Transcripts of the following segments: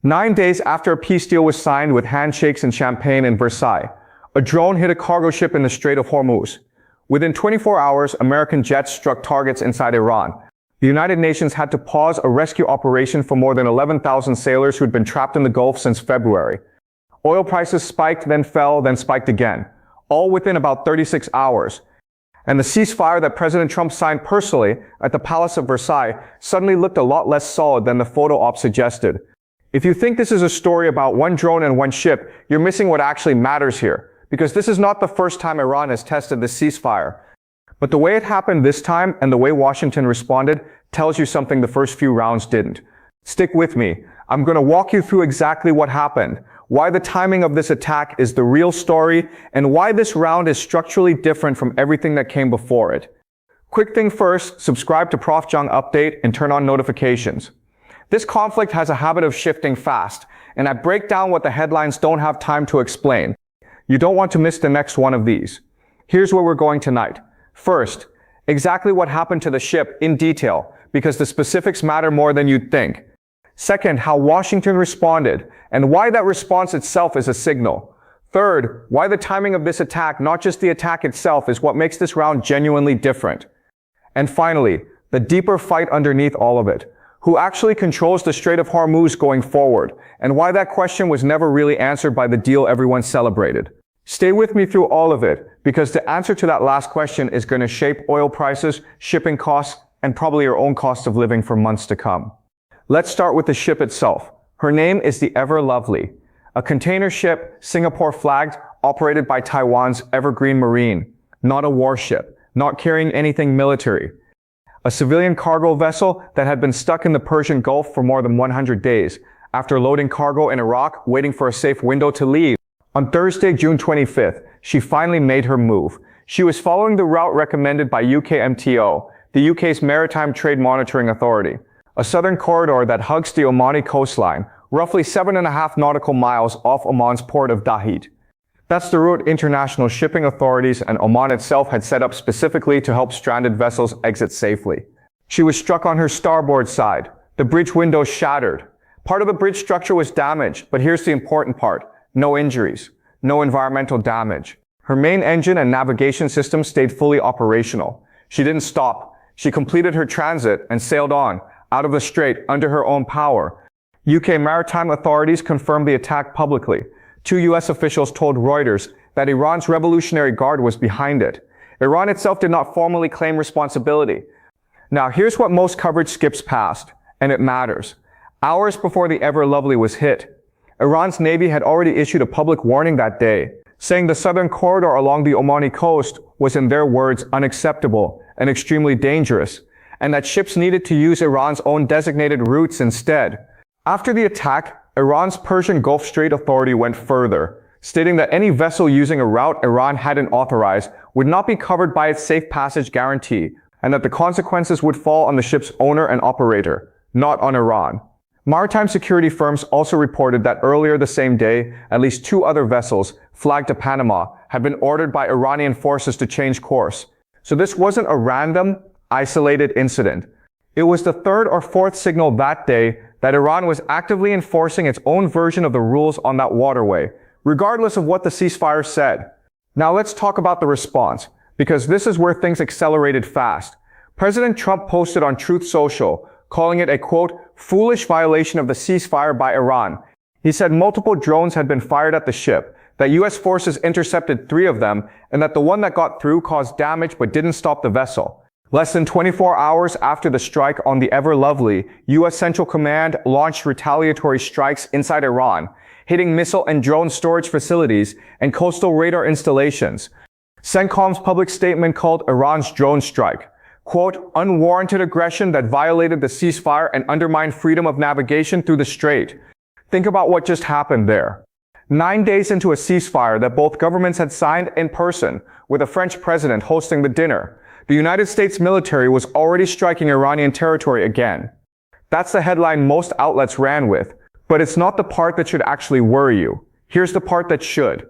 9 days after a peace deal was signed with handshakes and champagne in Versailles, a drone hit a cargo ship in the Strait of Hormuz. Within 24 hours, American jets struck targets inside Iran. The United Nations had to pause a rescue operation for more than 11,000 sailors who'd been trapped in the Gulf since February. Oil prices spiked, then fell, then spiked again, all within about 36 hours. And the ceasefire that President Trump signed personally at the Palace of Versailles suddenly looked a lot less solid than the photo op suggested. If you think this is a story about one drone and one ship, you're missing what actually matters here, because this is not the first time Iran has tested the ceasefire. But the way it happened this time and the way Washington responded tells you something the first few rounds didn't. Stick with me. I'm going to walk you through exactly what happened, why the timing of this attack is the real story, and why this round is structurally different from everything that came before it. Quick thing first, subscribe to Prof Jiang Update and turn on notifications. This conflict has a habit of shifting fast, and I break down what the headlines don't have time to explain. You don't want to miss the next one of these. Here's where we're going tonight. First, exactly what happened to the ship in detail, because the specifics matter more than you'd think. Second, how Washington responded, and why that response itself is a signal. Third, why the timing of this attack, not just the attack itself, is what makes this round genuinely different. And finally, the deeper fight underneath all of it. Who actually controls the Strait of Hormuz going forward, and why that question was never really answered by the deal everyone celebrated. Stay with me through all of it, because the answer to that last question is going to shape oil prices, shipping costs, and probably your own cost of living for months to come. Let's start with the ship itself. Her name is the Ever Lovely, a container ship, Singapore flagged, operated by Taiwan's Evergreen Marine, not a warship, not carrying anything military. A civilian cargo vessel that had been stuck in the Persian Gulf for more than 100 days, after loading cargo in Iraq, waiting for a safe window to leave. On Thursday, June 25th, she finally made her move. She was following the route recommended by UKMTO, the UK's Maritime Trade Monitoring Authority, a southern corridor that hugs the Omani coastline, roughly 7.5 nautical miles off Oman's port of Dahit. That's the route international shipping authorities and Oman itself had set up specifically to help stranded vessels exit safely. She was struck on her starboard side. The bridge window shattered. Part of the bridge structure was damaged, but here's the important part. No injuries. No environmental damage. Her main engine and navigation system stayed fully operational. She didn't stop. She completed her transit and sailed on, out of the strait, under her own power. UK maritime authorities confirmed the attack publicly. 2 US officials told Reuters that Iran's Revolutionary Guard was behind it. Iran itself did not formally claim responsibility. Now, here's what most coverage skips past, and it matters. Hours before the Ever Lovely was hit, Iran's Navy had already issued a public warning that day, saying the southern corridor along the Omani coast was, in their words, unacceptable and extremely dangerous, and that ships needed to use Iran's own designated routes instead. After the attack, Iran's Persian Gulf Strait Authority went further, stating that any vessel using a route Iran hadn't authorized would not be covered by its safe passage guarantee, and that the consequences would fall on the ship's owner and operator, not on Iran. Maritime security firms also reported that earlier the same day, at least 2 other vessels, flagged to Panama, had been ordered by Iranian forces to change course. So this wasn't a random, isolated incident. It was the 3rd or 4th signal that day that Iran was actively enforcing its own version of the rules on that waterway, regardless of what the ceasefire said. Now let's talk about the response, because this is where things accelerated fast. President Trump posted on Truth Social, calling it a, quote, foolish violation of the ceasefire by Iran. He said multiple drones had been fired at the ship, that US forces intercepted 3 of them, and that the one that got through caused damage but didn't stop the vessel. Less than 24 hours after the strike on the Ever Lovely, US Central Command launched retaliatory strikes inside Iran, hitting missile and drone storage facilities and coastal radar installations. CENTCOM's public statement called Iran's drone strike, quote, unwarranted aggression that violated the ceasefire and undermined freedom of navigation through the strait. Think about what just happened there. 9 days into a ceasefire that both governments had signed in person, with a French president hosting the dinner, the United States military was already striking Iranian territory again. That's the headline most outlets ran with, but it's not the part that should actually worry you. Here's the part that should.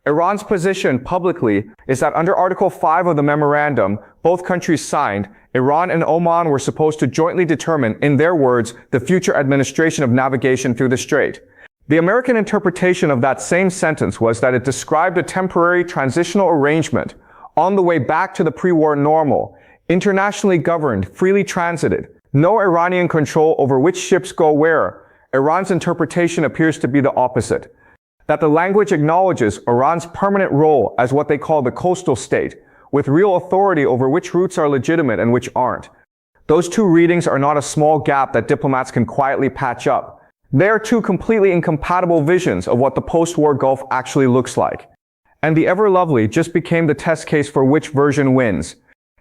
Iran's position publicly is that under Article 5 of the memorandum, both countries signed, Iran and Oman were supposed to jointly determine, in their words, the future administration of navigation through the strait. The American interpretation of that same sentence was that it described a temporary transitional arrangement on the way back to the pre-war normal, internationally governed, freely transited, no Iranian control over which ships go where. Iran's interpretation appears to be the opposite, that the language acknowledges Iran's permanent role as what they call the coastal state, with real authority over which routes are legitimate and which aren't. Those two readings are not a small gap that diplomats can quietly patch up. They are two completely incompatible visions of what the post-war Gulf actually looks like. And the ever-lovely just became the test case for which version wins.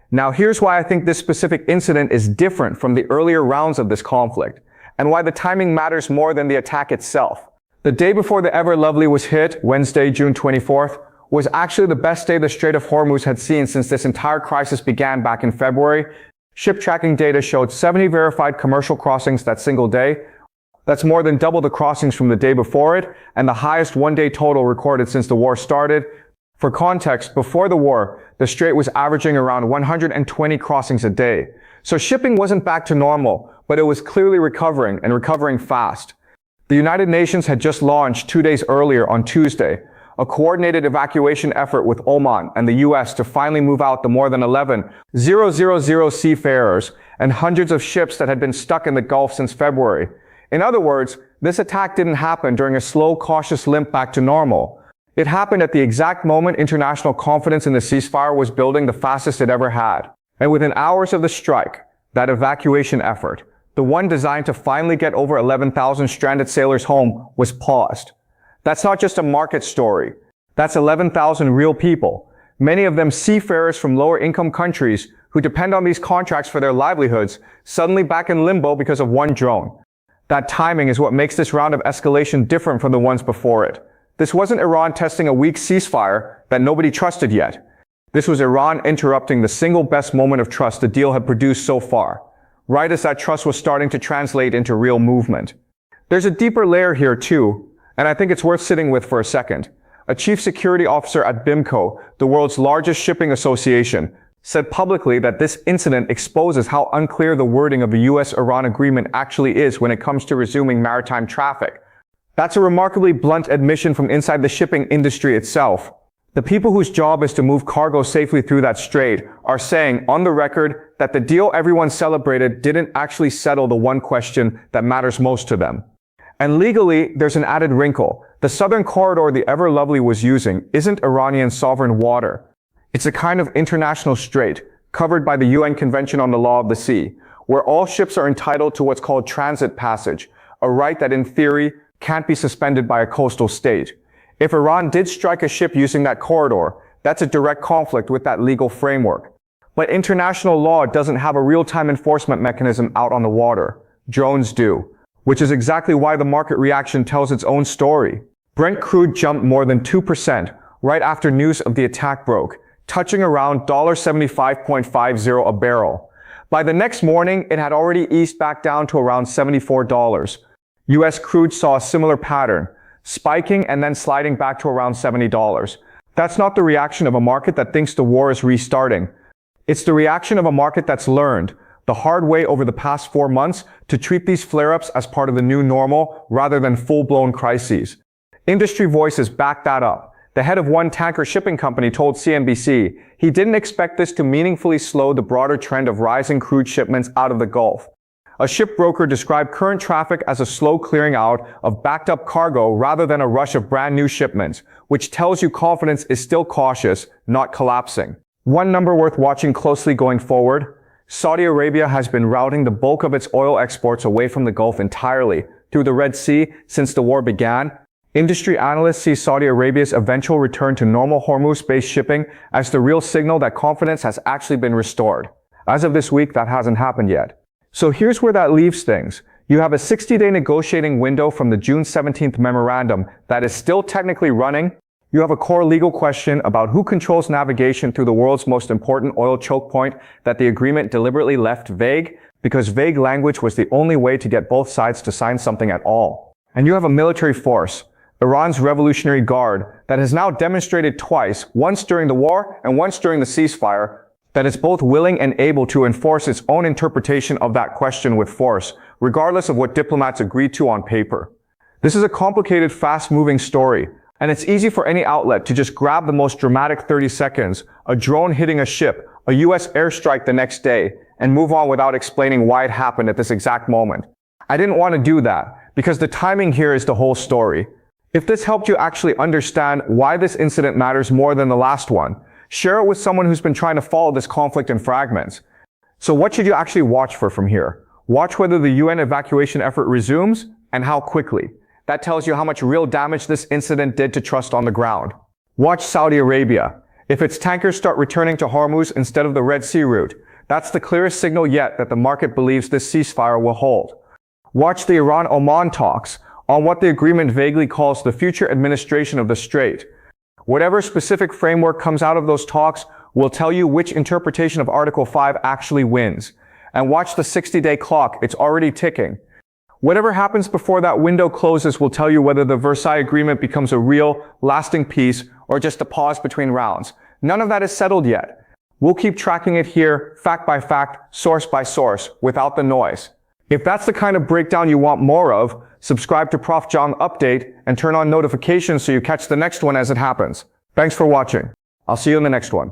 Now here's why I think this specific incident is different from the earlier rounds of this conflict, and why the timing matters more than the attack itself. The day before the ever-lovely was hit, Wednesday, June 24th, was actually the best day the Strait of Hormuz had seen since this entire crisis began back in February. Ship tracking data showed 70 verified commercial crossings that single day. That's more than double the crossings from the day before it, and the highest one-day total recorded since the war started. For context, before the war, the strait was averaging around 120 crossings a day. So shipping wasn't back to normal, but it was clearly recovering, and recovering fast. The United Nations had just launched 2 days earlier on Tuesday, a coordinated evacuation effort with Oman and the US to finally move out the more than 11,000 seafarers and hundreds of ships that had been stuck in the Gulf since February. In other words, this attack didn't happen during a slow, cautious limp back to normal. It happened at the exact moment international confidence in the ceasefire was building the fastest it ever had. And within hours of the strike, that evacuation effort, the one designed to finally get over 11,000 stranded sailors home, was paused. That's not just a market story. That's 11,000 real people, many of them seafarers from lower-income countries who depend on these contracts for their livelihoods, suddenly back in limbo because of one drone. That timing is what makes this round of escalation different from the ones before it. This wasn't Iran testing a weak ceasefire that nobody trusted yet. This was Iran interrupting the single best moment of trust the deal had produced so far, right as that trust was starting to translate into real movement. There's a deeper layer here too, and I think it's worth sitting with for a second. A chief security officer at BIMCO, the world's largest shipping association, said publicly that this incident exposes how unclear the wording of the US-Iran agreement actually is when it comes to resuming maritime traffic. That's a remarkably blunt admission from inside the shipping industry itself. The people whose job is to move cargo safely through that strait are saying, on the record, that the deal everyone celebrated didn't actually settle the one question that matters most to them. And legally, there's an added wrinkle. The southern corridor the ever-lovely was using isn't Iranian sovereign water. It's a kind of international strait, covered by the UN Convention on the Law of the Sea, where all ships are entitled to what's called transit passage, a right that in theory can't be suspended by a coastal state. If Iran did strike a ship using that corridor, that's a direct conflict with that legal framework. But international law doesn't have a real-time enforcement mechanism out on the water. Drones do, which is exactly why the market reaction tells its own story. Brent crude jumped more than 2% right after news of the attack broke, touching around $75.50 a barrel. By the next morning, it had already eased back down to around $74. US crude saw a similar pattern, spiking and then sliding back to around $70. That's not the reaction of a market that thinks the war is restarting. It's the reaction of a market that's learned, the hard way over the past 4 months, to treat these flare-ups as part of the new normal rather than full-blown crises. Industry voices back that up. The head of one tanker shipping company told CNBC he didn't expect this to meaningfully slow the broader trend of rising crude shipments out of the Gulf. A ship broker described current traffic as a slow clearing out of backed-up cargo rather than a rush of brand-new shipments, which tells you confidence is still cautious, not collapsing. One number worth watching closely going forward: Saudi Arabia has been routing the bulk of its oil exports away from the Gulf entirely, through the Red Sea, since the war began. Industry analysts see Saudi Arabia's eventual return to normal Hormuz-based shipping as the real signal that confidence has actually been restored. As of this week, that hasn't happened yet. So here's where that leaves things. You have a 60-day negotiating window from the June 17th memorandum that is still technically running. You have a core legal question about who controls navigation through the world's most important oil choke point that the agreement deliberately left vague, because vague language was the only way to get both sides to sign something at all. And you have a military force, Iran's Revolutionary Guard, that has now demonstrated twice, once during the war and once during the ceasefire, that it's both willing and able to enforce its own interpretation of that question with force, regardless of what diplomats agreed to on paper. This is a complicated, fast-moving story, and it's easy for any outlet to just grab the most dramatic 30 seconds, a drone hitting a ship, a US airstrike the next day, and move on without explaining why it happened at this exact moment. I didn't want to do that, because the timing here is the whole story. If this helped you actually understand why this incident matters more than the last one, share it with someone who's been trying to follow this conflict in fragments. So what should you actually watch for from here? Watch whether the UN evacuation effort resumes and how quickly. That tells you how much real damage this incident did to trust on the ground. Watch Saudi Arabia. If its tankers start returning to Hormuz instead of the Red Sea route, that's the clearest signal yet that the market believes this ceasefire will hold. Watch the Iran-Oman talks on what the agreement vaguely calls the future administration of the Strait. Whatever specific framework comes out of those talks will tell you which interpretation of Article 5 actually wins. And watch the 60-day clock, it's already ticking. Whatever happens before that window closes will tell you whether the Versailles Agreement becomes a real, lasting peace or just a pause between rounds. None of that is settled yet. We'll keep tracking it here, fact by fact, source by source, without the noise. If that's the kind of breakdown you want more of, subscribe to Prof Jiang Update and turn on notifications so you catch the next one as it happens. Thanks for watching. I'll see you in the next one.